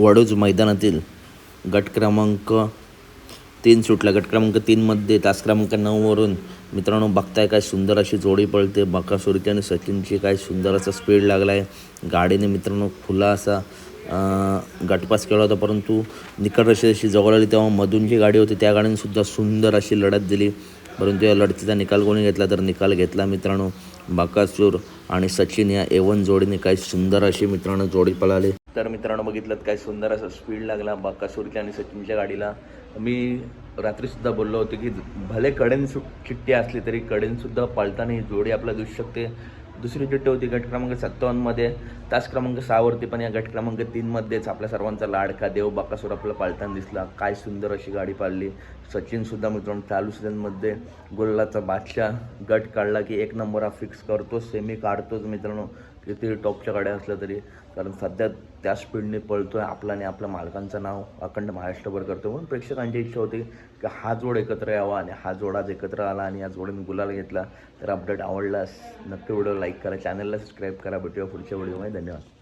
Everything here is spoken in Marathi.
वडूज मैदानातील गट क्रमांक 3 सुटला. गट क्रमांक 3मध्ये तास क्रमांक 9वरून मित्रांनो बघताय काय सुंदर अशी जोडी पळते. बकासूरची आणि सचिनची काय सुंदर असा स्पीड लागला आहे. गाडीने मित्रांनो खुला असा गटपास केला होता, परंतु निकट अशी जवळ आली तेव्हा मधून जी गाडी होती त्या गाडीने सुद्धा सुंदर अशी लढत दिली. परंतु या लढतीचा निकाल कोणी घेतला तर निकाल घेतला मित्रांनो बकासूर आणि सचिन या A1 जोडीने काय सुंदर अशी मित्रांनो जोडी पळाली. तर मित्रांनो बघितलं काय सुंदर असा स्पीड लागला बकासूरच्या आणि सचिनच्या गाडीला. मी रात्रीसुद्धा बोललो होतो की भले कडेन चिठ्ठी असली तरी कडेनसुद्धा पळताना ही जोडी आपल्याला दिसू शकते. दुसरी चिठ्ठी होती गट क्रमांक 57मध्ये तास क्रमांक 6वरती, पण या गट क्रमांक 3मध्येच आपल्या सर्वांचा लाडका देव बकासूर आपल्याला पाळताना दिसला. काय सुंदर अशी गाडी पाळली. सचिनसुद्धा मित्रांनो चालू सीझनमध्ये गुलालाचा बादशाह. गट काढला की 1 नंबर हा फिक्स करतोच, सेमी काढतोच मित्रांनो, किती टॉपच्या गाड्या असल्या तरी. कारण सध्या त्या स्पीडने पळतो आहे आपला आणि आपल्या मालकांचं नाव अखंड महाराष्ट्रभर करतो. म्हणून प्रेक्षकांची इच्छा होती की हा जोड एकत्र यावा आणि हा जोड आज एकत्र आला आणि या जोडीने गुलाल घेतला. तर अपडेट आवडल्यास नक्की व्हिडिओ लाईक करा, चॅनलला सबस्क्राईब करा. भेटूया पुढच्या व्हिडिओमध्ये. धन्यवाद.